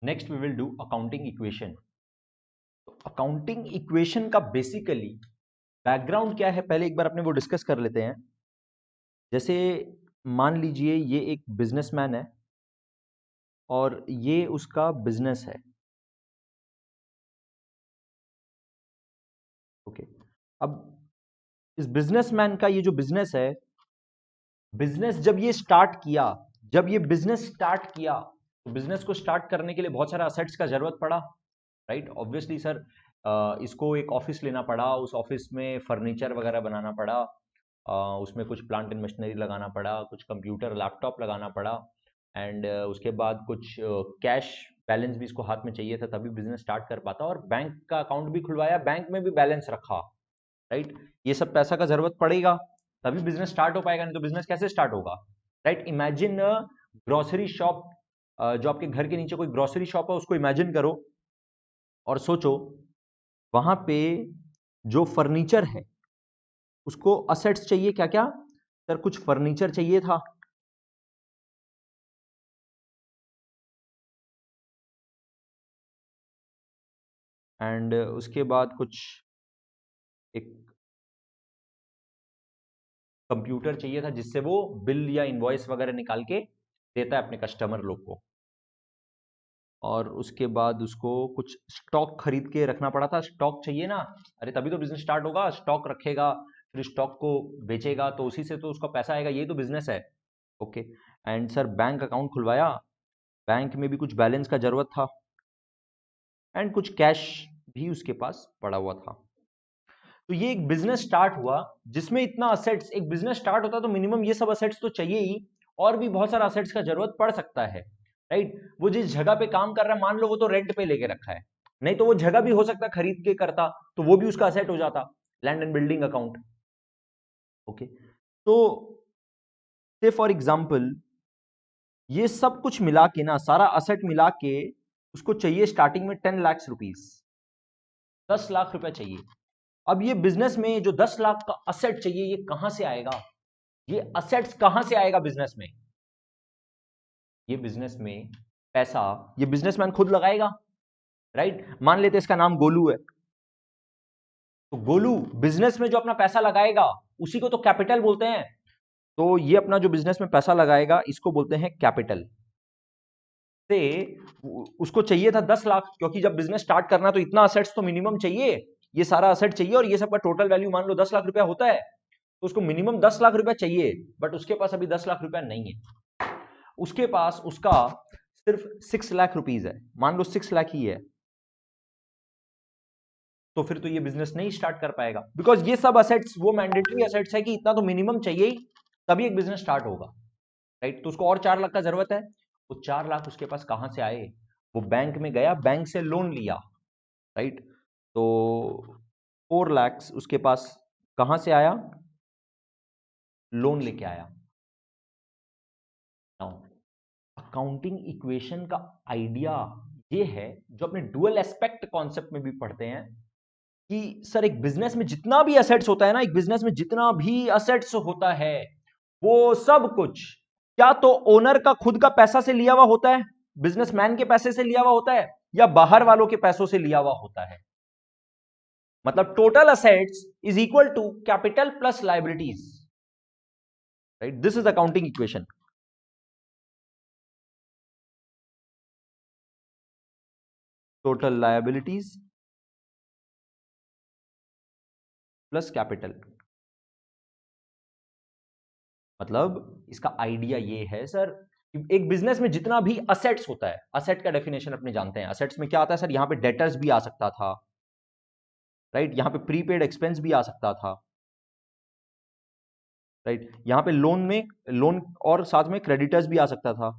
Next we will do accounting equation. Accounting equation का basically background क्या है, पहले एक बार अपने वो डिस्कस कर लेते हैं। जैसे मान लीजिए ये एक बिजनेसमैन है और ये उसका बिजनेस है। ओके, अब इस बिजनेसमैन का ये जो बिजनेस है, बिजनेस जब ये स्टार्ट किया, जब ये बिजनेस स्टार्ट किया तो बिजनेस को स्टार्ट करने के लिए बहुत सारा असेट्स का जरूरत पड़ा, राइट। ऑब्वियसली सर, इसको एक ऑफिस लेना पड़ा, उस ऑफिस में फर्नीचर वगैरह बनाना पड़ा, उसमें कुछ प्लांट एंड मशीनरी लगाना पड़ा, कुछ कंप्यूटर लैपटॉप लगाना पड़ा, एंड उसके बाद कुछ कैश बैलेंस भी इसको हाथ में चाहिए था, तभी बिजनेस स्टार्ट कर पाता। और बैंक का अकाउंट भी खुलवाया, बैंक में भी बैलेंस रखा, राइट। ये सब पैसा का जरूरत पड़ेगा तभी बिजनेस स्टार्ट हो पाएगा, नहीं तो बिजनेस कैसे स्टार्ट होगा, राइट। इमेजिन ग्रोसरी शॉप, जो आपके घर के नीचे कोई ग्रोसरी शॉप है उसको इमेजिन करो और सोचो वहां पे जो फर्नीचर है उसको असेट्स चाहिए क्या क्या। सर कुछ फर्नीचर चाहिए था, एंड उसके बाद कुछ एक कंप्यूटर चाहिए था जिससे वो बिल या इनवॉइस वगैरह निकाल के देता है अपने कस्टमर लोग को। और उसके बाद उसको कुछ स्टॉक खरीद के रखना पड़ा था, स्टॉक चाहिए ना, अरे तभी तो बिजनेस स्टार्ट होगा। स्टॉक रखेगा, फिर स्टॉक को बेचेगा तो उसी से तो उसका पैसा आएगा, ये तो बिजनेस है। Okay, and sir bank account खुलवाया, बैंक में भी कुछ बैलेंस का जरूरत था, एंड कुछ कैश भी उसके पास पड़ा हुआ था। तो ये एक बिजनेस स्टार्ट हुआ जिसमें इतना असेट्स, एक बिजनेस स्टार्ट होता तो मिनिमम ये सब असेट्स तो चाहिए ही, और भी बहुत सारा असेट्स का जरूरत पड़ सकता है, राइट। वो जिस जगह पे काम कर रहा है, मान लो वो तो रेंट पे लेके रखा है, नहीं तो वो जगह भी हो सकता है खरीद के करता, तो वो भी उसका असेट हो जाता, land and building account. Okay, तो से फॉर एग्जाम्पल ये सब कुछ मिला के ना, सारा असेट मिला के उसको चाहिए स्टार्टिंग में 10 लाख रुपीस, 10 लाख रुपए चाहिए। अब ये बिजनेस में जो 10 लाख का असेट चाहिए, ये कहां से आएगा, ये असेट्स कहां से आएगा बिजनेस में। ये बिजनेस में पैसा ये बिजनेसमैन खुद लगाएगा, राइट। मान लेते इसका नाम गोलू है, तो गोलू बिजनेस में जो अपना पैसा लगाएगा उसी को तो कैपिटल बोलते हैं। तो ये अपना जो बिजनेस में पैसा लगाएगा इसको बोलते हैं कैपिटल। से उसको चाहिए था 10 लाख, क्योंकि जब बिजनेस स्टार्ट करना तो इतना असेट्स तो मिनिमम चाहिए, ये सारा असेट चाहिए, और ये सब का टोटल वैल्यू मान लो 10 लाख रुपया होता है, तो उसको मिनिमम 10 लाख रुपया चाहिए, बट उसके पास अभी 10 लाख रुपया नहीं है। उसके पास उसका सिर्फ 6 लाख रुपीज है, मान लो 6 लाख ही है, तो फिर तो ये बिजनेस नहीं स्टार्ट कर पाएगा, बिकॉज ये सब असेट्स वो मैंडेटरी असेट्स है कि इतना तो मिनिमम चाहिए ही, तभी एक बिजनेस स्टार्ट होगा, राइट। तो उसको और 4 लाख का जरूरत है, वो 4 लाख उसके पास कहां से आए, वो बैंक में गया, बैंक से लोन लिया, राइट। तो 4 लाख उसके पास कहां से आया, लोन लेके आया। अकाउंटिंग इक्वेशन का आइडिया ये है, जो अपने डुअल एस्पेक्ट कॉन्सेप्ट में भी पढ़ते हैं, कि सर एक बिजनेस में जितना भी असेट्स होता है ना, एक बिजनेस में जितना भी असेट्स होता है वो सब कुछ या तो ओनर का खुद का पैसा से लिया हुआ होता है, बिजनेसमैन के पैसे से लिया हुआ होता है, या बाहर वालों के पैसों से लिया हुआ होता है। मतलब total assets is equal to capital plus liabilities, right. This is accounting equation. Total liabilities plus capital, मतलब इसका आइडिया ये है सर, एक बिजनेस में जितना भी असेट्स होता है, असेट का डेफिनेशन अपने जानते हैं, असेट्स में क्या आता है सर, यहां पे डेटर्स भी आ सकता था, राइट, यहां पे प्रीपेड एक्सपेंस भी आ सकता था, राइट, यहां पे लोन में लोन और साथ में क्रेडिटर्स भी आ सकता था,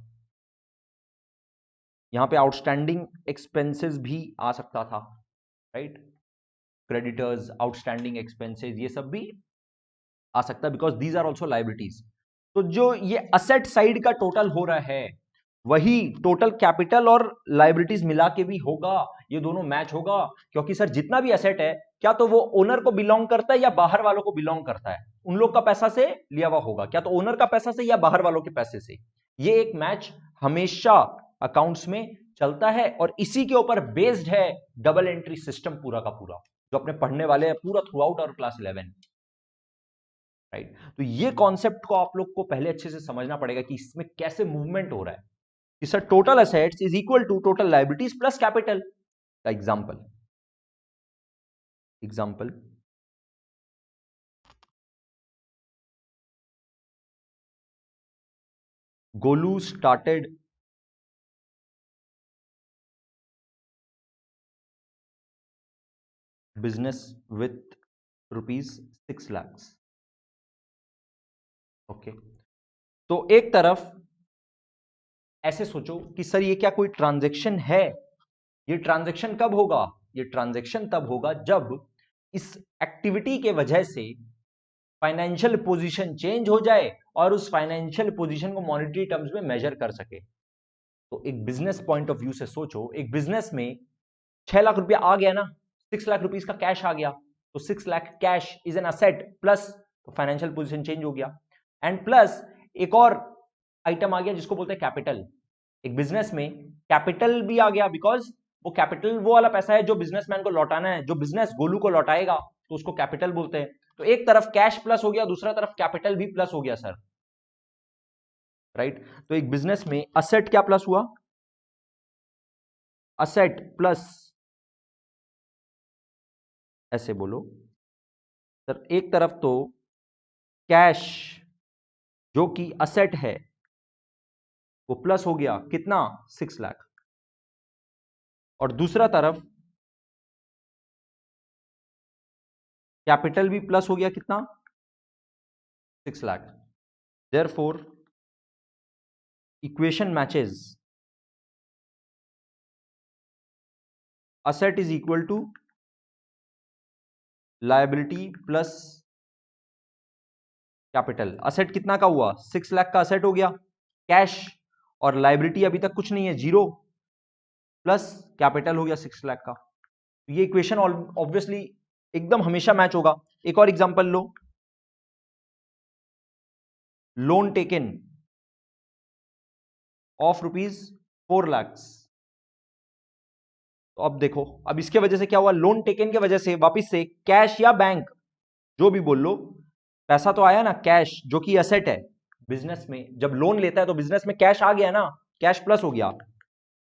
यहां पे आउटस्टैंडिंग एक्सपेंसेस भी आ सकता था, राइट, क्रेडिटर्स, आउटस्टैंडिंग एक्सपेंसेस, ये सब भी आ सकता है, because these are also liabilities. तो जो ये असेट साइड का टोटल हो रहा है वही टोटल कैपिटल और लाइबिलिटीज मिला के भी होगा, ये दोनों मैच होगा, क्योंकि सर जितना भी एसेट है क्या तो वो ओनर को बिलोंग करता है या बाहर वालों को बिलोंग करता है, उन लोग का पैसा से लिया हुआ होगा, क्या तो ओनर का पैसा से या बाहर वालों के पैसे से। ये एक मैच हमेशा अकाउंट्स में चलता है और इसी के ऊपर बेस्ड है डबल एंट्री सिस्टम पूरा का पूरा, जो अपने पढ़ने वाले हैं पूरा थ्रू आउट और क्लास 11, राइट। तो ये कॉन्सेप्ट को आप लोग को पहले अच्छे से समझना पड़ेगा कि इसमें कैसे मूवमेंट हो रहा है कि sir total assets is equal to total liabilities plus capital. Example example Golu started business with ₹6 lakhs। ओके, तो एक तरफ ऐसे सोचो कि सर ये क्या कोई ट्रांजैक्शन है? ये ट्रांजैक्शन कब होगा? ये ट्रांजैक्शन तब होगा जब इस एक्टिविटी के वजह से फाइनेंशियल पोजीशन चेंज हो जाए और उस फाइनेंशियल पोजीशन को मॉनेटरी टर्म्स में मेजर कर सके। तो एक बिजनेस पॉइंट ऑफ व्यू से सोचो, एक बिजनेस में 6 लाख रुपया आ गया ना, 6 लाख रुपीज का कैश आ गया, तो 6 lakh cash is an asset plus, तो फाइनेंशियल पोजीशन चेंज हो गया। एंड प्लस एक और आइटम आ गया जिसको बोलते हैं कैपिटल। एक बिजनेस में कैपिटल भी आ गया, बिकॉज वो कैपिटल वो वाला पैसा है जो बिजनेसमैन को लौटाना है, जो बिजनेस गोलू को लौटाएगा, तो उसको कैपिटल बोलते हैं। तो एक तरफ कैश प्लस हो गया, दूसरा तरफ कैपिटल भी प्लस हो गया सर, राइट। तो एक बिजनेस में असेट क्या प्लस हुआ? असेट प्लस, ऐसे बोलो सर, एक तरफ तो कैश जो कि असेट है वो प्लस हो गया, कितना? 6 लाख। और दूसरा तरफ कैपिटल भी प्लस हो गया, कितना? 6 lakh. Therefore equation matches, asset is equal to liability plus capital. Asset कितना का हुआ? 6 लाख का असेट हो गया, कैश और लायबिलिटी अभी तक कुछ नहीं है, जीरो, प्लस कैपिटल हो गया 6 लाख का। ये इक्वेशन ऑब्वियसली एकदम हमेशा मैच होगा। एक और example low, loan taken of ₹4 lakhs। तो अब देखो, अब इसके वजह से क्या हुआ? लोन टेकन के वजह से वापिस से कैश या बैंक जो भी बोल लो, पैसा तो आया ना, कैश जो कि असेट है। बिजनेस में जब लोन लेता है तो बिजनेस में कैश आ गया ना, कैश प्लस हो गया,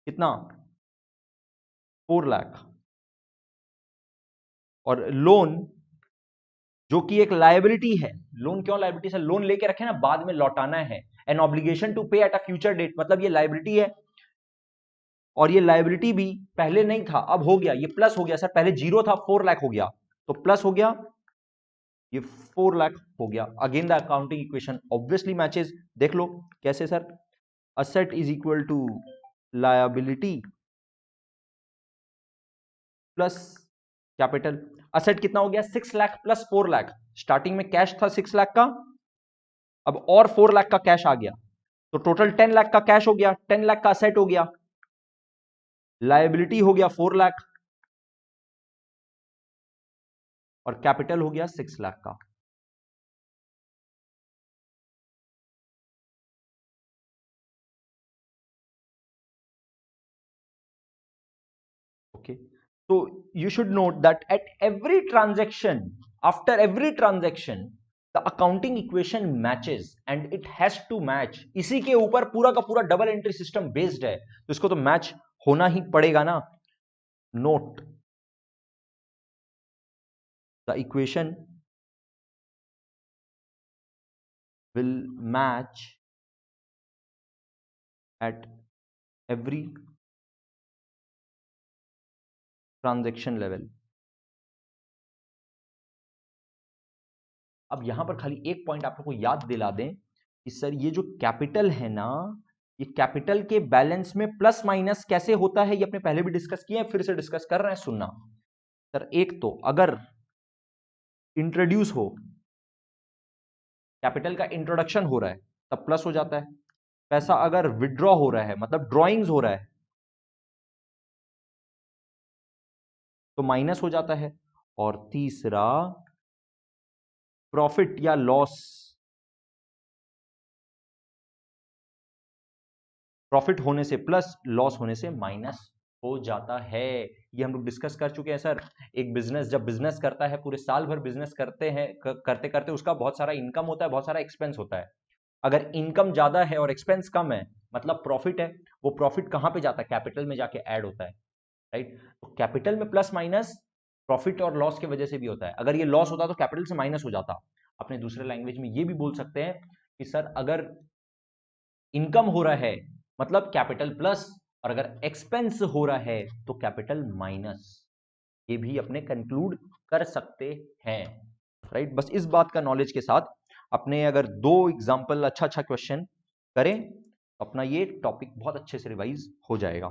कितना? 4 लाख। और लोन जो कि एक लायबिलिटी है, लोन क्यों लायबिलिटी है? लोन लेके रखे ना, बाद में लौटाना है, an obligation to pay at a future date, मतलब ये लायबिलिटी है। और ये लायबिलिटी भी पहले नहीं था, अब हो गया, ये प्लस हो गया सर, पहले जीरो था, 4 लाख हो गया, तो प्लस हो गया, ये 4 लाख हो गया। Again the accounting equation obviously matches. देख लो कैसे sir, asset is equal to liability plus capital. Asset कितना हो गया? 6 लाख प्लस 4 लाख। स्टार्टिंग में कैश था 6 लाख का, अब और 4 लाख का कैश आ गया, तो टोटल 10 लाख का कैश हो गया, 10 लाख का असेट हो गया, लायबिलिटी हो गया 4 लाख और कैपिटल हो गया 6 लाख का। Okay, so you should note that at every transaction, after every transaction, the accounting equation matches and it has to match। इसी के ऊपर पूरा का पूरा डबल एंट्री सिस्टम बेस्ड है, तो इसको तो मैच होना ही पड़ेगा ना। Note the equation will match at every transaction level। अब यहां पर खाली एक पॉइंट आप लोग को याद दिला दें कि सर ये जो कैपिटल है ना, ये कैपिटल के बैलेंस में प्लस माइनस कैसे होता है, ये अपने पहले भी डिस्कस किए हैं, फिर से डिस्कस कर रहे हैं, सुनना सर। एक तो अगर इंट्रोड्यूस हो, कैपिटल का इंट्रोडक्शन हो रहा है, तब प्लस हो जाता है। पैसा अगर विड्रॉ हो रहा है, मतलब ड्रॉइंग्स हो रहा है, तो माइनस हो जाता है। और तीसरा, प्रॉफिट या लॉस प्रॉफिट होने से प्लस, लॉस होने से माइनस हो जाता है। ये हम लोग डिस्कस कर चुके हैं सर। एक बिजनेस जब बिजनेस करता है, पूरे साल भर बिजनेस करते हैं, करते करते उसका बहुत सारा इनकम होता है, बहुत सारा एक्सपेंस होता है। अगर इनकम ज्यादा है और एक्सपेंस कम है, मतलब प्रॉफिट है, वो प्रॉफिट कहां पे जाता है? कैपिटल में जाके ऐड होता है, राइट? तो कैपिटल में प्लस माइनस प्रॉफिट और लॉस की वजह से भी होता है। अगर ये लॉस होता तो कैपिटल से माइनस हो जाता। अपने दूसरे लैंग्वेज में ये भी बोल सकते हैं कि सर अगर इनकम हो रहा है मतलब कैपिटल प्लस, और अगर एक्सपेंस हो रहा है तो कैपिटल माइनस। ये भी अपने कंक्लूड कर सकते हैं, राइट? बस इस बात का नॉलेज के साथ अपने अगर दो एग्जांपल अच्छा अच्छा क्वेश्चन करें तो अपना ये टॉपिक बहुत अच्छे से रिवाइज हो जाएगा।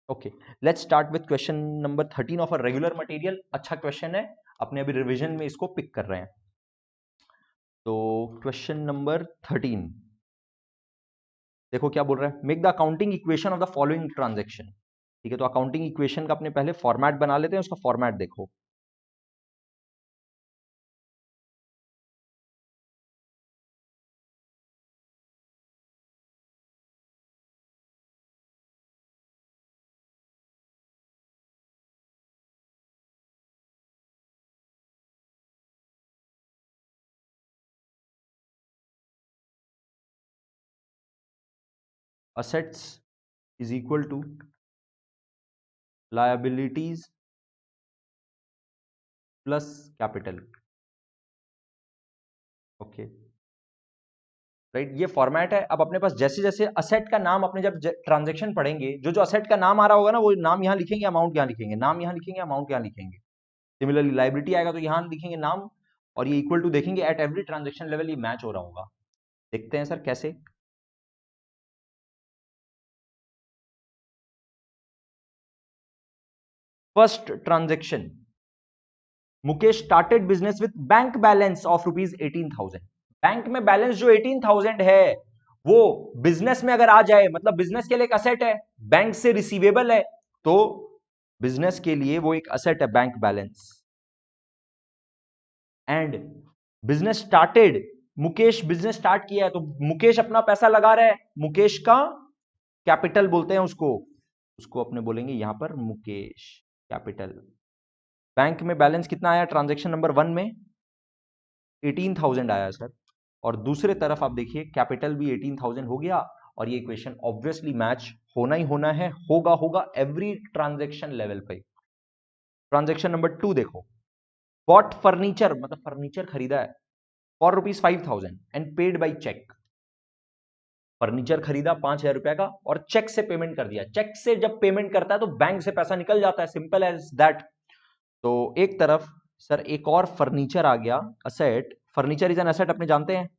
Okay, let's start with question number 13 of a regular material. अच्छा क्वेश्चन है, अपने अभी रिवीजन में इसको पिक कर रहे हैं। तो क्वेश्चन नंबर 13 देखो क्या बोल रहा है, make the accounting equation of the following transaction. ठीक है, तो अकाउंटिंग इक्वेशन का अपने पहले फॉर्मेट बना लेते हैं, उसका फॉर्मेट देखो। Assets is equal to liabilities plus capital. Okay, right, ये फॉर्मेट है। अब अपने पास जैसे जैसे असेट का नाम, अपने जब ट्रांजेक्शन पढ़ेंगे, जो जो असेट का नाम आ रहा होगा ना, वो नाम यहां लिखेंगे, अमाउंट यहां लिखेंगे, नाम यहां लिखेंगे, अमाउंट यहां लिखेंगे। सिमिलरली लाइबिलिटी आएगा तो यहां लिखेंगे नाम, और ये इक्वल टू देखेंगे एट एवरी ट्रांजेक्शन लेवल ये मैच हो रहा होगा। देखते हैं सर कैसे। First transaction, Mukesh started business with bank balance of ₹18,000। Bank में बैलेंस जो 18,000 है, वो बिजनेस में अगर आ जाए, मतलब बिजनेस के लिए एक असेट है, बैंक से रिसीवेबल है, तो बिजनेस के लिए वो एक असेट है bank balance. And business started, Mukesh business start किया है, तो मुकेश अपना पैसा लगा रहा है, मुकेश का कैपिटल बोलते हैं उसको, उसको अपने बोलेंगे यहां पर मुकेश कैपिटल। बैंक में बैलेंस कितना आया ट्रांजैक्शन नंबर 1 में? 18,000 आया सर। और दूसरे तरफ आप देखिए कैपिटल भी 18,000 हो गया, और ये इक्वेशन ऑब्वियसली मैच होना ही होना है, होगा होगा एवरी ट्रांजैक्शन लेवल पे। ट्रांजैक्शन नंबर 2 देखो, बॉट फर्नीचर, मतलब फर्नीचर खरीदा है for ₹5,000 and paid by cheque. Furniture खरीदा 5,000 रुपए का और चेक से पेमेंट कर दिया। चेक से जब पेमेंट करता है तो बैंक से पैसा निकल जाता है, सिंपल एज दैट। तो एक तरफ सर एक और फर्नीचर आ गया asset, furniture is an asset अपने जानते हैं।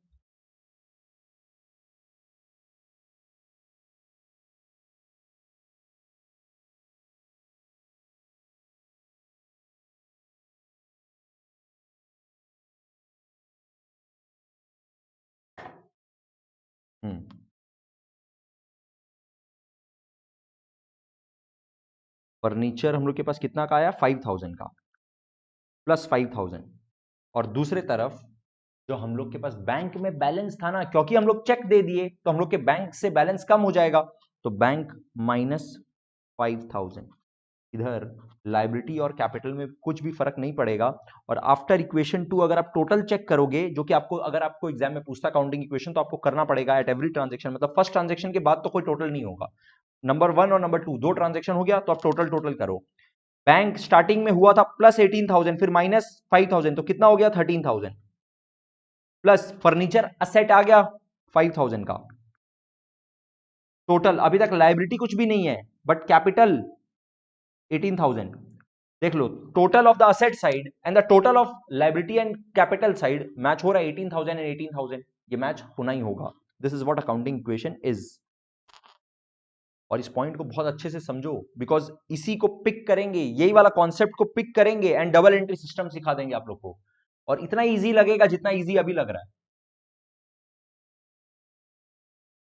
फर्नीचर हम लोग के पास कितना का आया? 5,000 का, प्लस 5,000। और दूसरे तरफ जो हम लोग के पास बैंक में बैलेंस था ना, क्योंकि हम लोग चेक दे दिए तो हम लोग के बैंक से बैलेंस कम हो जाएगा, तो बैंक माइनस 5,000। इधर लाइबिलिटी और कैपिटल में कुछ भी फर्क नहीं पड़ेगा। और आफ्टर इक्वेशन 2 अगर आप टोटल चेक करोगे, जो कि आपको अगर आपको एग्जाम में पूछता काउंटिंग इक्वेशन, तो आपको करना पड़ेगा एट एवरी ट्रांजेक्शन, मतलब फर्स्ट ट्रांजेक्शन के बाद तो कोई टोटल नहीं होगा। नंबर 1 और नंबर 2 दो ट्रांजेक्शन हो गया तो आप टोटल टोटल करो। बैंक स्टार्टिंग में हुआ था प्लस 18,000, फिर माइनस 5,000, तो कितना हो गया? 13,000। प्लस फर्नीचर असेट आ गया 5,000 का। टोटल अभी तक लाइबिलिटी कुछ भी नहीं है, बट कैपिटल 18,000। देख लो, total of the asset side and the total of liability and capital side match हो रहा है, 18,000 एंड 18,000, ये मैच होना ही होगा। This is what accounting equation is. और इस पॉइंट को बहुत अच्छे से समझो, बिकॉज इसी को पिक करेंगे, यही वाला कॉन्सेप्ट को पिक करेंगे एंड डबल एंट्री सिस्टम सिखा देंगे आप लोग को, और इतना इजी लगेगा जितना इजी अभी लग रहा है।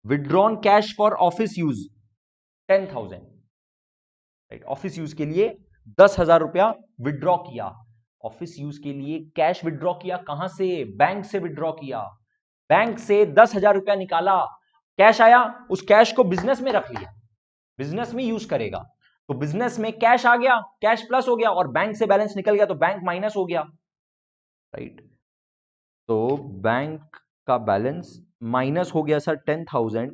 Withdrawn cash for office use 10,000, right? Office use के लिए 10,000 रुपया विड्रॉ किया, ऑफिस यूज के लिए कैश विड्रॉ किया। कहां से? बैंक से विड्रॉ किया। बैंक से 10,000 रुपया निकाला, कैश आया, उस कैश को बिजनेस में रख लिया, बिजनेस में यूज करेगा, तो बिजनेस में कैश आ गया, कैश प्लस हो गया, और बैंक से बैलेंस निकल गया तो बैंक माइनस हो गया, राइट। तो बैंक का बैलेंस माइनस हो गया सर 10,000,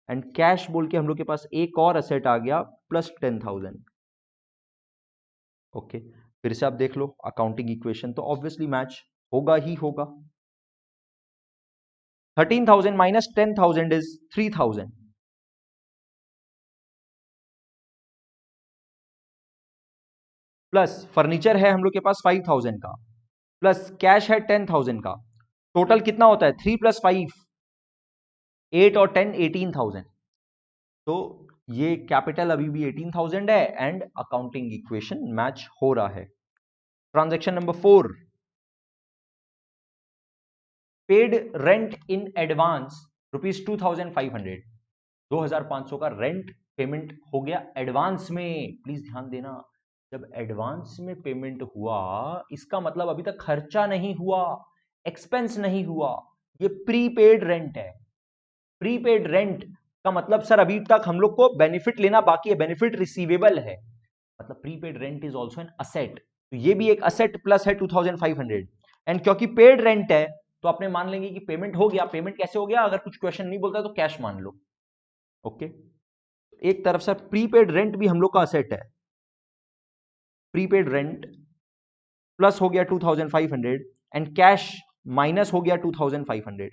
एंड कैश बोल के हम लोग के पास एक और असेट आ गया प्लस 10,000। ओके, फिर से आप देख लो अकाउंटिंग इक्वेशन, तो ऑब्वियसली मैच होगा ही होगा। 13,000 माइनस 10,000 इज 3,000, प्लस फर्नीचर है हम लोग के पास 5,000 का, प्लस कैश है 10,000 का, टोटल कितना होता है 3 + 5 8 और 10 18,000। तो ये कैपिटल अभी भी 18,000 है एंड अकाउंटिंग इक्वेशन मैच हो रहा है। Transaction number 4, paid rent in advance ₹2,500, 2,500 का रेंट पेमेंट हो गया एडवांस में। प्लीज ध्यान देना, जब एडवांस में पेमेंट हुआ इसका मतलब अभी तक खर्चा नहीं हुआ, एक्सपेंस नहीं हुआ, ये प्रीपेड रेंट है। प्रीपेड रेंट का मतलब सर अभी तक हम लोग को बेनिफिट लेना बाकी है, बेनिफिट रिसीवेबल है, मतलब prepaid rent is also an asset, तो ये भी एक असेट प्लस है 2,500। एंड क्योंकि पेड रेंट है तो अपने मान लेंगे कि पेमेंट हो गया। पेमेंट कैसे हो गया, अगर कुछ क्वेश्चन नहीं बोलता तो कैश मान लो। ओके, एक तरफ से प्रीपेड रेंट भी हम लोग का असेट है, प्रीपेड रेंट प्लस हो गया 2,500 एंड कैश माइनस हो गया 2,500,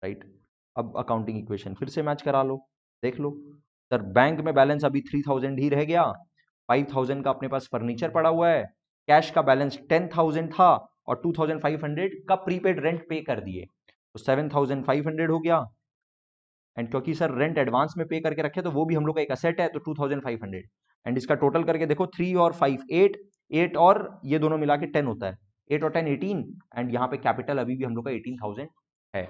राइट। अब अकाउंटिंग इक्वेशन फिर से मैच करा लो, देख लो सर बैंक में बैलेंस अभी 3,000 ही रह गया, 5,000 का अपने पास फर्नीचर पड़ा हुआ है, कैश का बैलेंस 10,000 था और 2,500 का प्रीपेड रेंट पे कर दिए, तो 7,500 हो गया। एंड क्योंकि सर रेंट एडवांस में पे करके रखे तो वो भी हम लोग का एक असेट है, तो 2,500 एंड इसका टोटल करके देखो 3 और 5 8, 8 और ये दोनों मिला के 10 होता है, 8 और 10 18, एंड यहाँ पे कैपिटल अभी भी हम लोग का 18,000 है।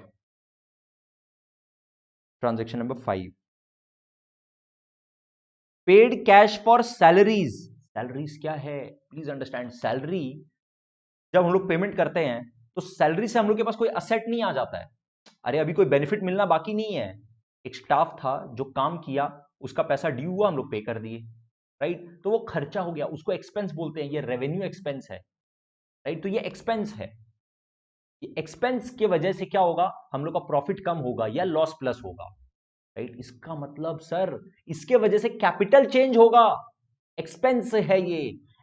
Transaction number 5, paid cash for salaries. Salaries क्या है, प्लीज अंडरस्टैंड, सैलरी जब हम लोग पेमेंट करते हैं तो सैलरी से हम लोग के पास कोई असेट नहीं आ जाता है, अरे अभी कोई बेनिफिट मिलना बाकी नहीं है, एक स्टाफ था जो काम किया, उसका पैसा ड्यू हुआ, हम लोग पे कर दिए, राइट, तो वो खर्चा हो गया, उसको एक्सपेंस बोलते हैं, ये रेवेन्यू एक्सपेंस है, राइट, तो ये एक्सपेंस है। ये एक्सपेंस के वजह से क्या होगा, हम लोग का प्रॉफिट कम होगा या लॉस प्लस होगा, राइट। इसका मतलब सर इसके वजह से कैपिटल चेंज होगा, एक्सपेंस है ये,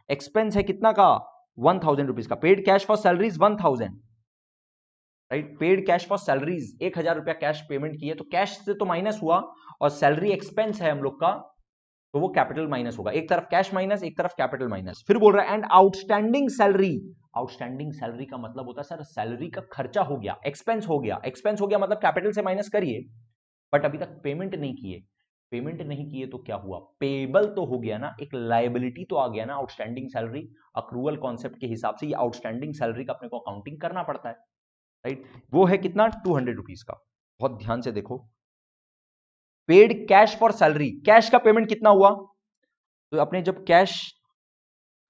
एक्सपेंस है कितना का 1,000 रुपीज का, paid cash for salaries 1,000, right, paid cash for salaries 1,000 रुपया कैश पेमेंट किए, तो कैश से तो माइनस हुआ और सैलरी एक्सपेंस है हम लोग का, तो वो कैपिटल माइनस होगा, एक तरफ कैश माइनस एक तरफ कैपिटल माइनस। फिर बोल रहा है and outstanding salary, outstanding salary का मतलब होता है सर सैलरी का खर्चा हो गया, एक्सपेंस हो गया, एक्सपेंस हो गया मतलब कैपिटल से माइनस करिए, बट अभी तक पेमेंट नहीं किए, पेमेंट नहीं किए तो क्या हुआ, पेबल तो हो गया ना, एक लायबिलिटी तो आ गया ना, आउटस्टैंडिंग सैलरी, अक्रूवल कॉन्सेप्ट के हिसाब से ये आउटस्टैंडिंग सैलरी का अपने को अकाउंटिंग करना पड़ता है, राइट। वो है कितना 200 रुपीज का, बहुत ध्यान से देखो, paid cash for salary, cash का पेमेंट कितना हुआ, तो अपने जब कैश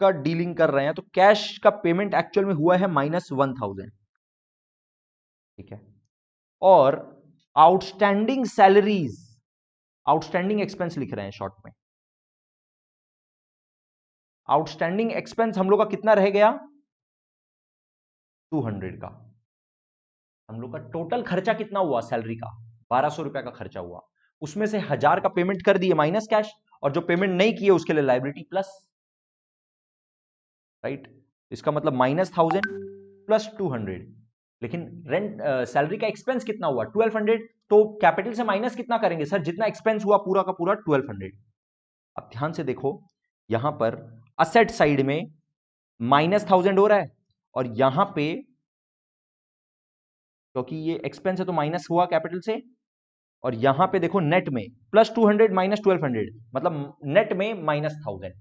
का डीलिंग कर रहे हैं तो कैश का पेमेंट एक्चुअल में हुआ है -1,000, ठीक है, और आउटस्टैंडिंग सैलरीज, आउटस्टैंडिंग एक्सपेंस लिख रहे हैं शॉर्ट में, आउटस्टैंडिंग एक्सपेंस हम लोग का कितना रह गया 200 का, हम लोग का टोटल खर्चा कितना हुआ सैलरी का 1,200 रुपया का खर्चा हुआ, उसमें से 1,000 का पेमेंट कर दिए माइनस कैश, और जो पेमेंट नहीं किए उसके लिए लायबिलिटी प्लस, राइट, इसका मतलब -1,000 प्लस 200, लेकिन रेंट सैलरी का एक्सपेंस कितना हुआ 1,200, तो कैपिटल से माइनस कितना करेंगे सर, जितना एक्सपेंस हुआ पूरा का पूरा 1,200। अब ध्यान से देखो यहां पर असेट साइड में -1,000 हो रहा है, और यहां पे क्योंकि ये एक्सपेंस है तो माइनस हुआ कैपिटल से, और यहां पे देखो नेट में +200 -1,200, मतलब नेट में -1,000,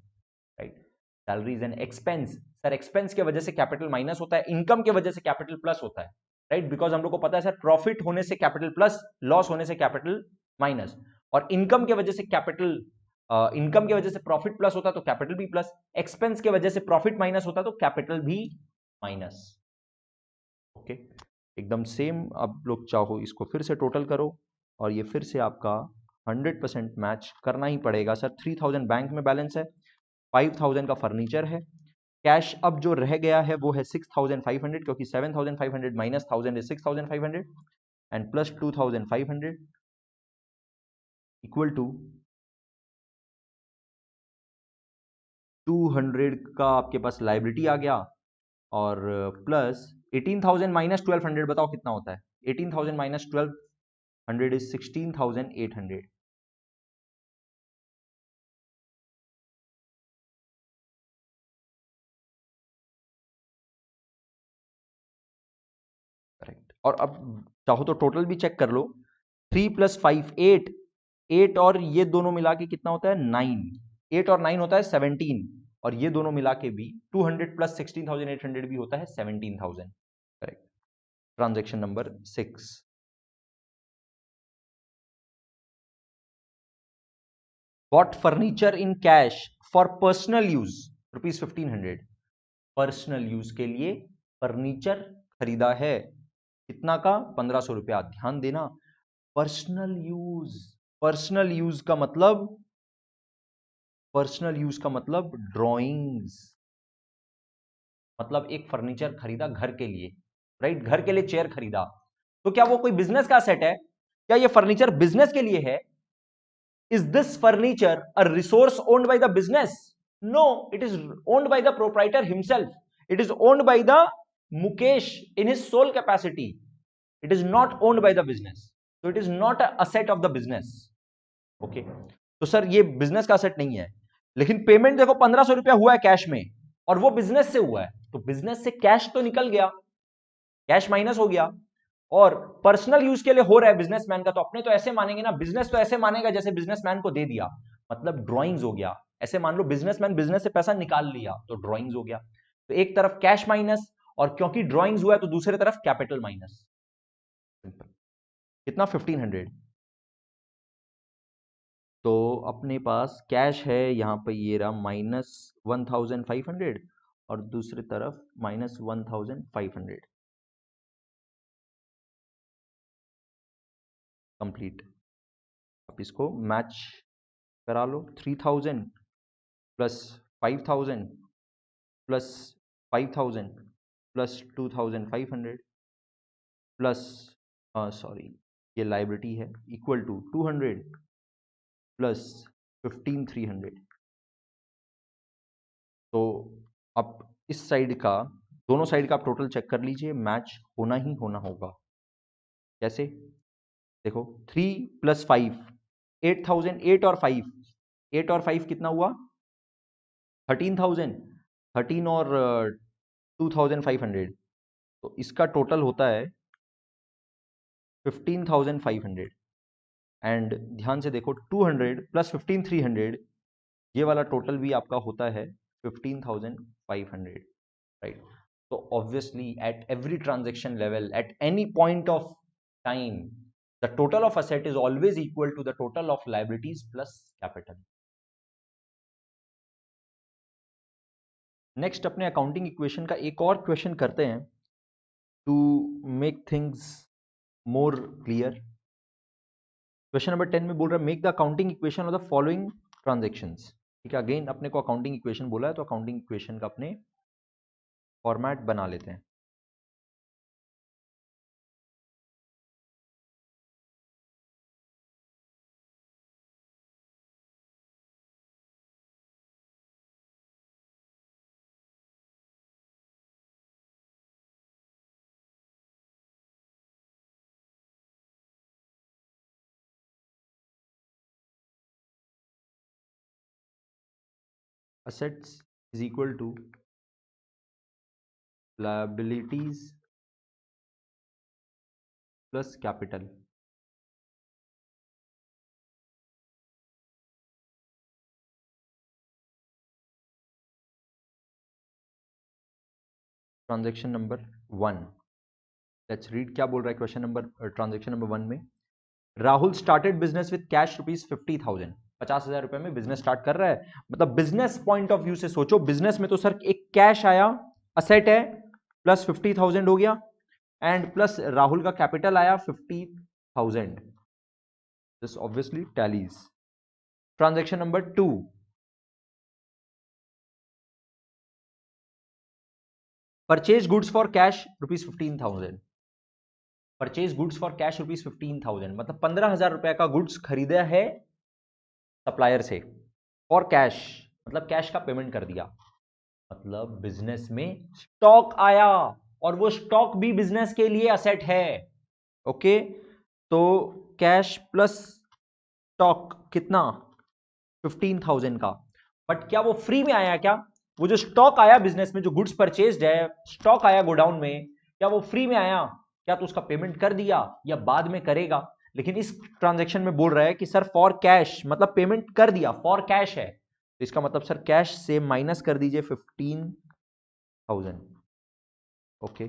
right. Salary is an expense, sir expense की वजह से कैपिटल माइनस होता है, इनकम की वजह से कैपिटल प्लस होता है, राइट, बिकॉज हम लोग को पता है सर प्रॉफिट होने से कैपिटल प्लस, लॉस होने से कैपिटल माइनस, और इनकम की वजह से कैपिटल, इनकम की वजह से प्रॉफिट प्लस होता है तो कैपिटल भी प्लस, एक्सपेंस की वजह से प्रॉफिट माइनस होता है तो कैपिटल भी माइनस, ओके। एकदम सेम। अब लोग चाहो इसको फिर से टोटल करो और ये फिर से आपका 100% मैच करना ही पड़ेगा। सर 3000 बैंक में बैलेंस है, 5000 का फर्नीचर है, कैश अब जो रह गया है वो है 6500, क्योंकि 7500 minus 1000 is 6500 and plus 2500 equal to 200 का आपके पास लाइबिलिटी आ गया और प्लस 18000 माइनस 1200, बताओ कितना होता है? 18000 माइनस 1200 इज 16800। करेक्ट। और अब चाहो तो टोटल भी चेक कर लो। 3 प्लस 5 8, 8 और ये दोनों मिला के कितना होता है? 9। 8 और 9 होता है 17, और ये दोनों मिला के भी 200 प्लस 16800 भी होता है 17000। Correct. Transaction number 6। Bought furniture in cash for personal use ₹1500। Personal use के लिए फर्नीचर खरीदा है, कितना का? 1500 रुपया। ध्यान देना, पर्सनल यूज, पर्सनल यूज का मतलब, पर्सनल यूज का मतलब ड्राइंग्स। मतलब एक फर्नीचर खरीदा घर के लिए, राइट? घर के लिए चेयर खरीदा, तो क्या वो कोई बिजनेस का सेट है? क्या ये फर्नीचर बिजनेस के लिए है? Is this furniture a resource owned by the business? No, it is owned by the proprietor himself. It is owned by the Mukesh in his sole capacity. It is not owned by the business, so it is not a asset of the business. Okay, तो sir ये business का asset नहीं है, लेकिन payment देखो 1500 रुपया हुआ है कैश में, और वो बिजनेस से हुआ है, तो बिजनेस से कैश तो निकल गया, कैश माइनस हो गया, और पर्सनल यूज के लिए हो रहा है बिजनेसमैन का, तो अपने तो ऐसे मानेंगे ना, बिजनेस तो ऐसे मानेगा जैसे बिजनेसमैन को दे दिया, मतलब ड्रॉइंग्स हो गया। ऐसे मान लो बिजनेसमैन बिजनेस से पैसा निकाल लिया तो ड्रॉइंग्स हो गया। तो एक तरफ कैश माइनस, और क्योंकि ड्रॉइंग्स हुआ है तो दूसरी तरफ कैपिटल माइनस। कितना? 1500। तो अपने पास कैश है यहाँ पे, ये रहा -1500, और दूसरी तरफ -1500। कंप्लीट। आप इसको मैच करा लो। 3000 plus 5000 plus 5000 plus 2500 plus, sorry ये लाइबिलिटी है, इक्वल टू 200 प्लस 15300। तो अब इस साइड का, दोनों साइड का आप टोटल चेक कर लीजिए, मैच होना ही होना होगा। कैसे? देखो 3 प्लस 5 8000, 8 और 5, 8 और 5 कितना हुआ? 13000, 13 और 2500, तो इसका टोटल होता है 15500। एंड ध्यान से देखो 200 प्लस 15300, ये वाला टोटल भी आपका होता है 15500, right? So obviously at every transaction level, at any point of time, the total of asset is always equal to the total of liabilities plus capital. Next अपने अकाउंटिंग इक्वेशन का एक और क्वेश्चन करते हैं to make things more clear. Question number 10 में बोल रहा है make the accounting equation of the following transactions. ठीक है, अगेन अपने को अकाउंटिंग इक्वेशन बोला है, तो अकाउंटिंग इक्वेशन का अपने फॉर्मेट बना लेते हैं। assets is equal to liabilities plus capital. Transaction number 1, let's read क्या बोल रहा है क्वेश्चन नंबर, ट्रांजेक्शन नंबर 1 में Rahul started business with cash ₹50,000। 50,000 रुपए में बिजनेस स्टार्ट कर रहा है। मतलब बिजनेस पॉइंट ऑफ व्यू से सोचो, बिजनेस में तो सर एक कैश आया, असेट है, प्लस 50,000 हो गया, एंड प्लस राहुल का कैपिटल आया 50,000. This obviously tallies. Transaction number 2, purchase goods for cash ₹15,000. Purchase goods for cash ₹15,000 मतलब 15,000 रुपए का गुड्स खरीदा है सप्लायर से और कैश मतलब कैश का पेमेंट कर दिया. मतलब बिजनेस में स्टॉक आया और वो स्टॉक भी बिजनेस के लिए असेट है. ओके, तो कैश प्लस स्टॉक कितना 15,000 का. बट क्या वो फ्री में आया? क्या वो जो स्टॉक आया बिजनेस में, जो गुड्स परचेज्ड है, स्टॉक आया गोडाउन में, क्या वो फ्री में आया? क्या तो उसका पेमेंट कर दिया या बाद में करेगा? लेकिन इस ट्रांजैक्शन में बोल रहा है कि सर फॉर कैश मतलब पेमेंट कर दिया, फॉर कैश है, तो इसका मतलब सर कैश से माइनस कर दीजिए 15,000. Okay,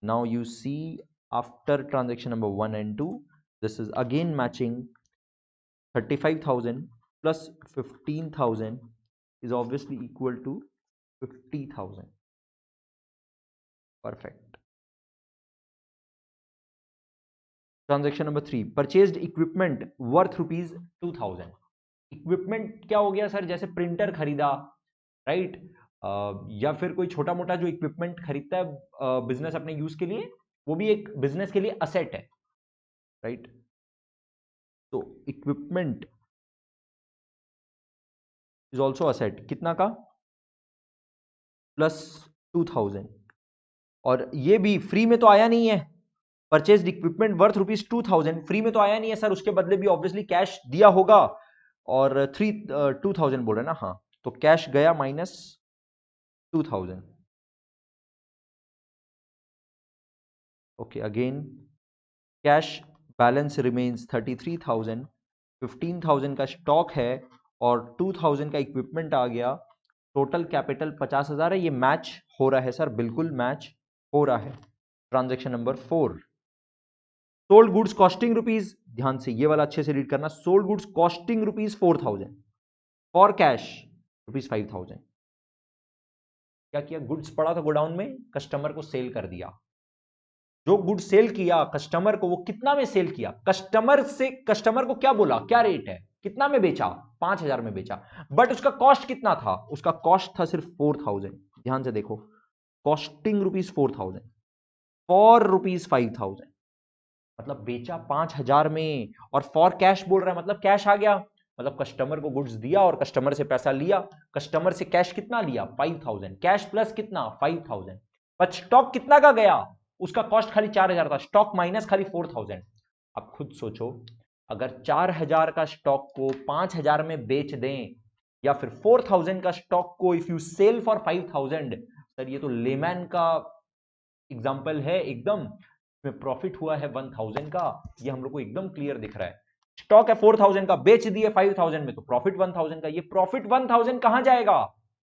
now you see after transaction number 1 and 2 this is again matching. 35,000 plus 15,000 is obviously equal to 50,000. Perfect. Transaction number 3, purchased equipment worth ₹2,000. Equipment क्या हो गया सर? जैसे प्रिंटर खरीदा, राइट, या फिर कोई छोटा मोटा जो इक्विपमेंट खरीदता है बिजनेस अपने यूज के लिए, वो भी एक बिजनेस के लिए असेट है, राइट. तो इक्विपमेंट इज ऑल्सो असेट. कितना का? प्लस 2,000. और ये भी फ्री में तो आया नहीं है. परचेज इक्विपमेंट वर्थ ₹2,000 फ्री में तो आया नहीं है सर, उसके बदले भी ऑब्वियसली कैश दिया होगा. और 2,000 बोल रहे हैं ना, हाँ, तो कैश गया minus 2,000. Okay, again cash balance remains 33,000. 15,000 का स्टॉक है और 2,000 का इक्विपमेंट आ गया. टोटल कैपिटल 50,000 है. ये मैच हो रहा है सर, बिल्कुल मैच हो रहा है. Transaction number 4, sold goods costing rupees, ध्यान से ये वाला अच्छे से रीड करना. Sold goods costing ₹4,000 for cash ₹5,000. क्या किया? गुड्स पड़ा था गोडाउन में, कस्टमर को सेल कर दिया. जो गुड्स सेल किया कस्टमर को, वो कितना में सेल किया? कस्टमर को क्या बोला, क्या रेट है, कितना में बेचा? 5,000 में बेचा. बट उसका कॉस्ट कितना था? उसका कॉस्ट था सिर्फ 4,000. ध्यान से देखो, कॉस्टिंग ₹4,000 फॉर ₹5,000. मतलब बेचा 5,000 में और फॉर कैश बोल रहा है, मतलब कैश आ गया. मतलब कस्टमर को गुड्स दिया और कस्टमर से पैसा लिया. कस्टमर से कैश कितना लिया? 5,000. कैश प्लस कितना? 5,000. पर स्टॉक कितना का गया? उसका कॉस्ट खाली 4,000 था. स्टॉक माइनस खाली 4,000. अब खुद सोचो, अगर 4,000 का स्टॉक को 5,000 में बेच दें, या फिर 4,000 का स्टॉक को if you sell for 5,000, sir ये तो लेमैन का एग्जाम्पल है एकदम. में प्रॉफिट हुआ है 1,000 का, ये हम लोग को एकदम क्लियर दिख रहा है. स्टॉक है 4,000 का, बेच दिए 5,000 में, तो प्रॉफिट 1,000 का. ये प्रॉफिट 1,000 कहां जाएगा?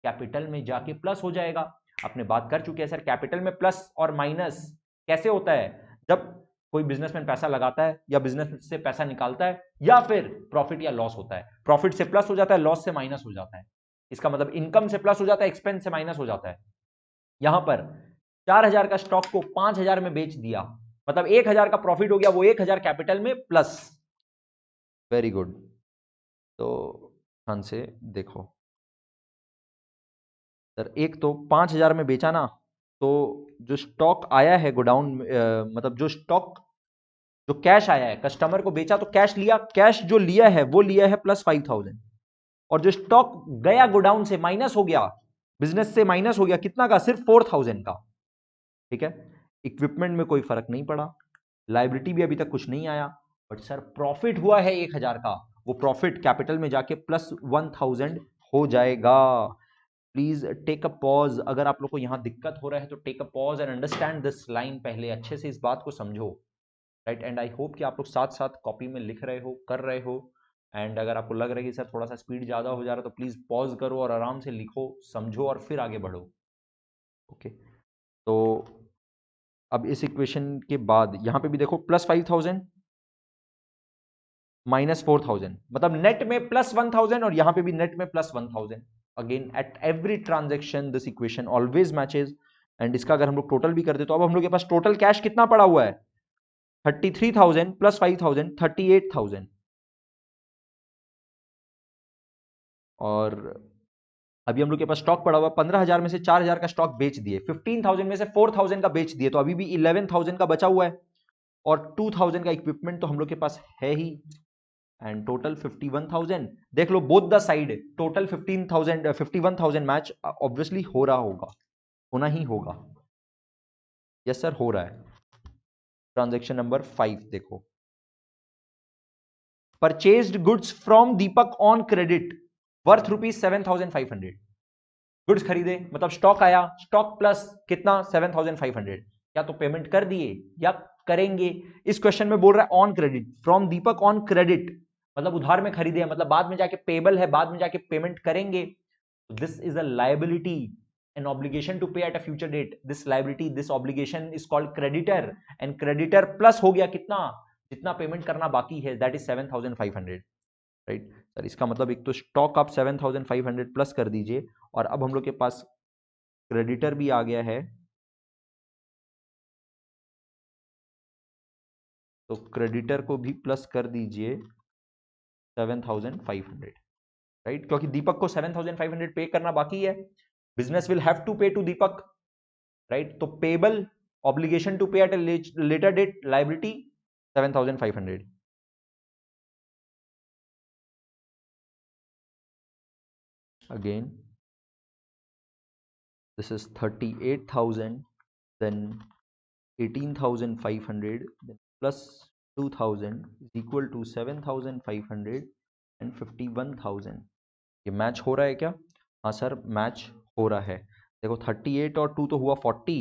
कैपिटल में जाके प्लस हो जाएगा. आपने बात कर चुके हैं सर, कैपिटल में प्लस और माइनस कैसे होता है? जब कोई बिजनेसमैन पैसा लगाता है या बिजनेस से पैसा निकालता है, या फिर प्रॉफिट या लॉस होता है. प्रॉफिट से प्लस हो जाता है, लॉस से माइनस हो जाता है. इसका मतलब इनकम से प्लस हो जाता है, एक्सपेंस से माइनस हो जाता है. यहां पर 4,000 का स्टॉक को 5,000 में बेच दिया, मतलब 1,000 का प्रॉफिट हो गया, वो 1,000 कैपिटल में प्लस. Very good. तो ध्यान से देखो सर, एक तो 5,000 में बेचा ना, तो जो स्टॉक आया है गोडाउन, मतलब जो स्टॉक, जो कैश आया है, कस्टमर को बेचा तो कैश लिया, कैश जो लिया है वो लिया है प्लस 5,000. और जो स्टॉक गया गोडाउन से माइनस हो गया, बिजनेस से माइनस हो गया, कितना का? सिर्फ 4,000 का. ठीक है, इक्विपमेंट में कोई फर्क नहीं पड़ा, लाइबिलिटी भी अभी तक कुछ नहीं आया. बट सर प्रॉफिट हुआ है 1,000 का, वो प्रॉफिट कैपिटल में जाके प्लस 1,000 हो जाएगा. Please take a pause. अगर आप लोग को यहां दिक्कत हो रहा है तो take a pause and understand this line. पहले अच्छे से इस बात को समझो, राइट. एंड आई होप कि आप लोग साथ साथ कॉपी में लिख रहे हो, कर रहे हो. एंड अगर आपको लग रहा है कि सर थोड़ा सा स्पीड ज्यादा हो जा रहा है, तो प्लीज पॉज करो और आराम से लिखो, समझो और फिर आगे बढ़ो. ओके, तो अब इस इक्वेशन के बाद यहां पे भी देखो, प्लस 5,000 माइनस 4,000, मतलब नेट में प्लस 1,000 और यहां पे भी नेट में plus 1,000. Again at every transaction this equation always matches. And इसका अगर हम लोग टोटल भी कर दे तो अब हम लोग के पास टोटल कैश कितना पड़ा हुआ है, 33,000 प्लस 5,000, 38,000। और अभी हम लोग के पास स्टॉक पड़ा हुआ 15,000 में से 4,000 का स्टॉक बेच दिए, 15,000 में से 4,000 का बेच दिए, तो अभी भी 11,000 का बचा हुआ है, और 2,000 का इक्विपमेंट तो हम लोग के पास है ही, एंड टोटल 51,000। देख लो both the side total 15,000 51,000 match obviously हो रहा होगा, होना ही होगा। यस सर, हो रहा है। ट्रांजेक्शन नंबर 5 देखो, purchased goods from Deepak on credit worth ₹7,500। Goods खरीदे मतलब स्टॉक आया, स्टॉक प्लस कितना 7,500, या तो पेमेंट कर दिए या करेंगे। इस क्वेश्चन में बोल रहा है on credit, from Deepak on credit मतलब उधार में खरीदे, मतलब बाद में जाके पेबल है, बाद में जाके पेमेंट करेंगे। This is a liability, an obligation to pay at a future date. This liability, this obligation is called creditor, and creditor plus हो गया कितना, जितना पेमेंट करना बाकी है, that is 7,500, राइट सर। इसका मतलब एक तो स्टॉक आप 7,500 प्लस कर दीजिए, और अब हम लोग के पास क्रेडिटर भी आ गया है, तो क्रेडिटर को भी प्लस कर दीजिए 7,500, राइट, क्योंकि दीपक को 7,500 पे करना बाकी है, business will have to pay to Deepak, right. तो payable, obligation to pay at a later date, liability 7,500। again this is 38,000, then 18,500, then plus 2,000 is equal to 7,500 and 51,000। ये मैच हो रहा है क्या? हाँ सर, मैच हो रहा है। देखो 38 और 2 तो हुआ 40,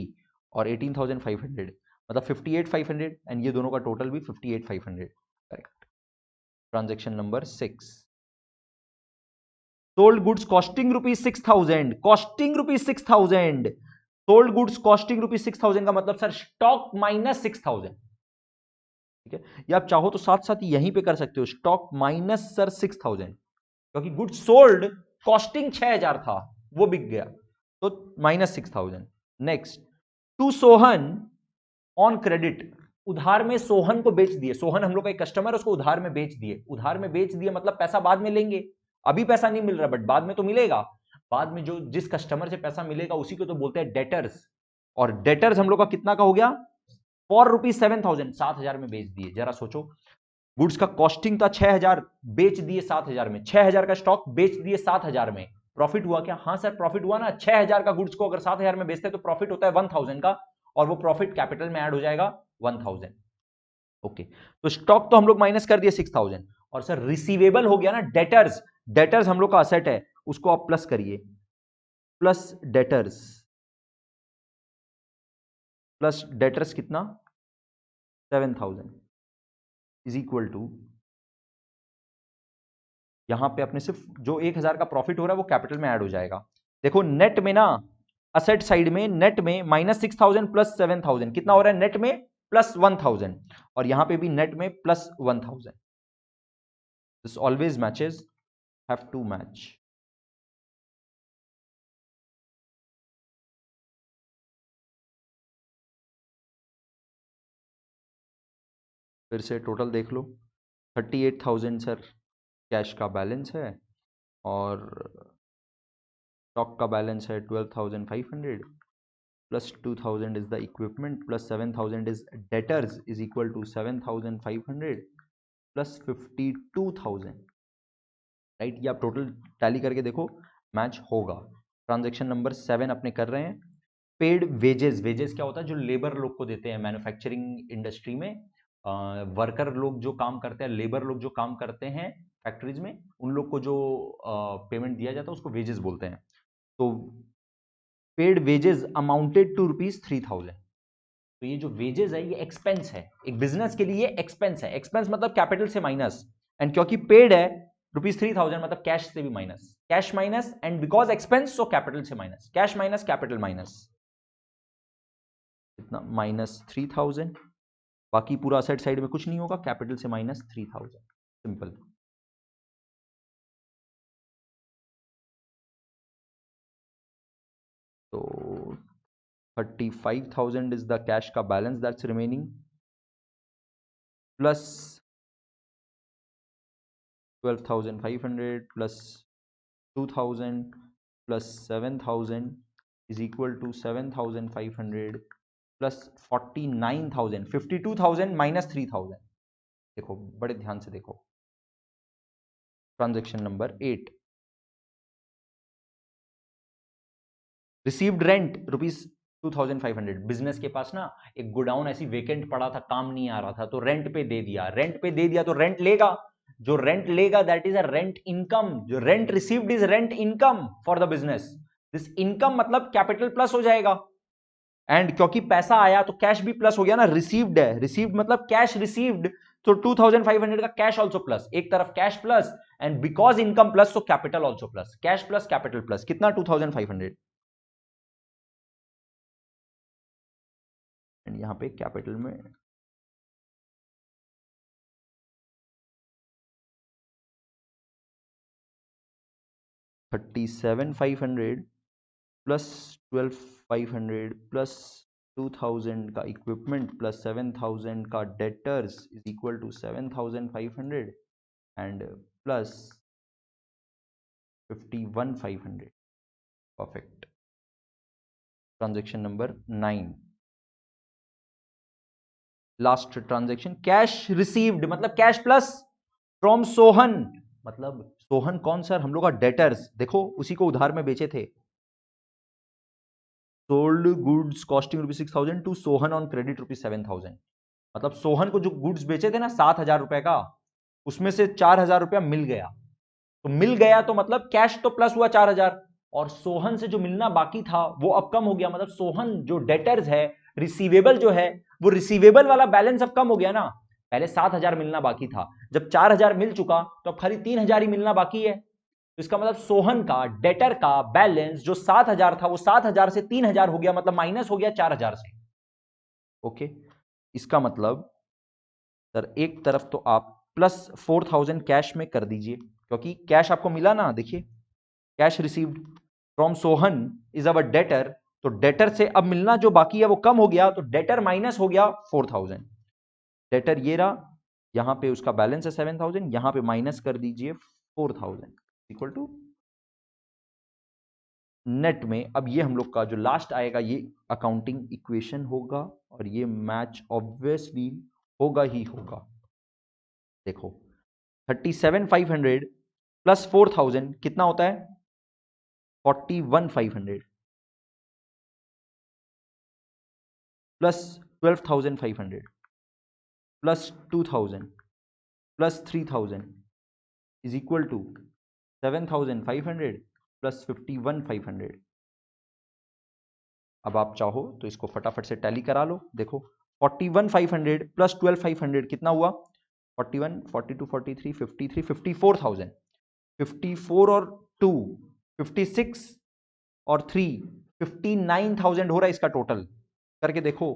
और 18,500 मतलब 58,500, एंड ये दोनों का टोटल भी 58,500, correct. Transaction number 6, sold goods costing ₹6,000, costing ₹6,000, sold goods costing ₹6,000 का मतलब सर स्टॉक माइनस 6,000, ठीक है। या आप चाहो तो साथ साथ यहीं पे कर सकते हो, स्टॉक माइनस सर 6,000, क्योंकि गुड्स सोल्ड कॉस्टिंग 6,000 था, वो बिक गया, तो minus 6,000। Next, to Sohan on credit, उधार में सोहन को बेच दिए, सोहन हम लोग का एक कस्टमर है, उसको उधार में बेच दिए, उधार में बेच दिए मतलब पैसा बाद में लेंगे, अभी पैसा नहीं मिल रहा बट बाद में तो मिलेगा, बाद में जो जिस कस्टमर से पैसा मिलेगा उसी को तो बोलते हैं डेटर्स, और डेटर्स हम लोग का कितना का हो गया, ₹7,000, 7,000 में बेच दिए। जरा सोचो, गुड्स का कॉस्टिंग था 6,000, बेच दिए 7,000 में, 6,000 का स्टॉक बेच दिए 7,000 में, प्रॉफिट हुआ क्या? हाँ सर प्रॉफिट हुआ ना, 6,000 का गुड्स को अगर 7,000 में बेचते तो प्रॉफिट होता है 1,000 का, और वो प्रॉफिट कैपिटल में ऐड हो जाएगा 1,000। ओके, तो स्टॉक तो हम लोग माइनस कर दिए 6,000, और सर रिसीवेबल हो गया ना, डेटर्स, डेटर्स हम लोग का असेट है, उसको आप प्लस करिए, प्लस डेटर्स, प्लस डेटर्स कितना 7,000 इज इक्वल टू, यहां पे अपने सिर्फ जो 1,000 का प्रॉफिट हो रहा है वो कैपिटल में ऐड हो जाएगा। देखो नेट में ना, असेट साइड में नेट में -6,000 प्लस 7,000 कितना हो रहा है, नेट में प्लस 1,000, और यहां पे भी नेट में plus 1,000। This always matches, have to match. फिर से टोटल देख लो, 38,000 सर कैश का बैलेंस है, और स्टॉक का बैलेंस है 12,500, plus 2,000 is the equipment, plus 7,000 is debtors, is equal to 7,500 plus 52,000, right. ये आप टोटल टैली करके देखो, मैच होगा। ट्रांजेक्शन नंबर 7 अपने कर रहे हैं, पेड वेजेस, वेजेस क्या होता है, जो लेबर लोग को देते हैं मैन्युफैक्चरिंग इंडस्ट्री में, वर्कर लोग जो काम करते हैं, लेबर लोग जो काम करते हैं फैक्ट्रीज में, उन लोग को जो पेमेंट दिया जाता है उसको वेजेस बोलते हैं। तो पेड वेजेस अमाउंटेड टू ₹3,000, तो ये जो वेजेस है ये एक्सपेंस है, एक बिजनेस के लिए एक्सपेंस है, एक्सपेंस मतलब कैपिटल से माइनस, एंड क्योंकि पेड है ₹3,000 मतलब कैश से भी minus, cash minus, and because expense so capital से minus, cash minus capital minus, इतना -3,000, बाकी पूरा असेट साइड में कुछ नहीं होगा, कैपिटल से -3,000, सिंपल। तो 35,000 is the cash का balance that's remaining, plus 12,500 plus 2,000 plus 7,000 is equal to 7,500 plus 49,000, 52,000 minus 3,000. देखो बड़े ध्यान से देखो, transaction number 8, received rent ₹2,500. Business के पास ना एक गोडाउन ऐसी वेकेंट पड़ा था, काम नहीं आ रहा था, तो रेंट पे दे दिया. रेंट पे दे दिया तो रेंट लेगा, जो रेंट लेगा that is a rent income. जो rent received is rent income for the business. This income मतलब कैपिटल प्लस हो जाएगा, एंड क्योंकि पैसा आया तो कैश भी प्लस हो गया ना. रिसीव्ड है, रिसीव्ड मतलब कैश रिसीव्ड, तो 2,500 का कैश ऑल्सो प्लस. एक तरफ cash plus and because income plus, तो capital also plus. Cash plus capital plus कितना? 2,500. एंड यहां पे कैपिटल में $37,500 प्लस 12,500 प्लस 2,000 का इक्विपमेंट प्लस 7,000 का debtors is equal to 7,500 and plus 51,500. Perfect. Transaction number 9, last transaction, cash received मतलब cash plus from Sohan. मतलब सोहन कौन सर? हम लोग का डेटर्स. देखो उसी को उधार में बेचे थे. Sold goods costing ₹6,000 to Sohan on credit ₹7,000. मतलब सोहन को जो गुड्स बेचे थे ना 7,000 रुपए का, उसमें से 4,000 रुपया मिल गया. तो मिल गया तो मतलब कैश तो प्लस हुआ 4,000, और सोहन से जो मिलना बाकी था वो अब कम हो गया. मतलब सोहन जो डेटर्स है, रिसीवेबल जो है, वो रिसीवेबल वाला बैलेंस अब कम हो गया ना. पहले 7,000 मिलना बाकी था, जब 4,000 मिल चुका तो अब खाली 3,000 ही मिलना बाकी है. तो इसका मतलब सोहन का डेटर का बैलेंस जो 7,000 था वो 7,000 से 3,000 हो गया, मतलब माइनस हो गया 4,000 से. ओके. इसका मतलब सर एक तरफ तो आप प्लस 4,000 कैश में कर दीजिए, क्योंकि कैश आपको मिला ना. देखिए cash received from Sohan is our debtor, तो डेटर से अब मिलना जो बाकी है वो कम हो गया, तो डेटर माइनस हो गया 4,000. डेटर ये रहा, यहां पे उसका बैलेंस है 7,000, यहां पे माइनस कर दीजिए 4,000 इक्वल टू नेट में. अब ये हम लोग का जो लास्ट आएगा ये अकाउंटिंग इक्वेशन होगा, और ये मैच ऑब्वियसली होगा ही होगा. देखो 37,500 प्लस 4,000 कितना होता है? 41,500 plus 12,500 plus 2,000 plus 3,000 is equal to 7,500 plus 51,500. अब आप चाहो तो इसको फटाफट से टैली करा लो. देखो 41,500 प्लस 12,500 कितना हुआ? 41, 42, 43, 53, 54,000. 54 और 2 56 और 3 59,000 हो रहा है इसका टोटल. करके देखो,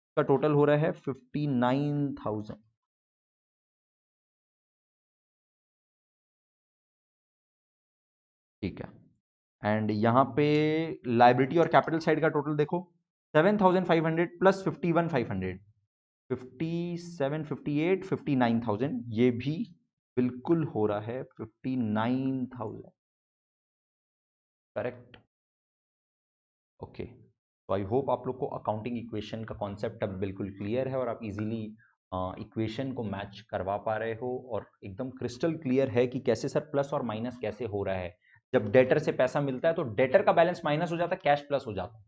इसका टोटल हो रहा है 59,000. ठीक है. एंड यहां पे लाइबिलिटी और कैपिटल साइड का टोटल देखो, 7,500 प्लस 51,500, 57, 58, 59,000. ये भी बिल्कुल हो रहा है 59,000. करेक्ट. ओके. तो आई होप आप लोग को अकाउंटिंग इक्वेशन का कॉन्सेप्ट अब बिल्कुल क्लियर है, और आप इजीली इक्वेशन को मैच करवा पा रहे हो, और एकदम क्रिस्टल क्लियर है कि कैसे सर प्लस और माइनस कैसे हो रहा है. जब डेटर से पैसा मिलता है तो डेटर का बैलेंस माइनस हो जाता है, कैश प्लस हो जाता है.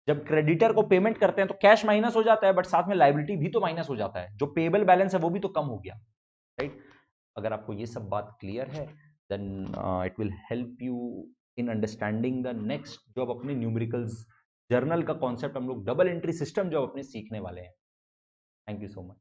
जब क्रेडिटर को पेमेंट करते हैं तो कैश माइनस हो जाता है, बट साथ में लाइबिलिटी भी तो माइनस हो जाता है. जो पेबल बैलेंस है वो भी तो कम हो गया. राइट. अगर आपको ये सब बात क्लियर है, then it will help you in understanding the next जो अब अपने न्यूमेरिकल्स जर्नल का कॉन्सेप्ट हम लोग डबल एंट्री सिस्टम जो अपने सीखने वाले हैं. Thank you so much.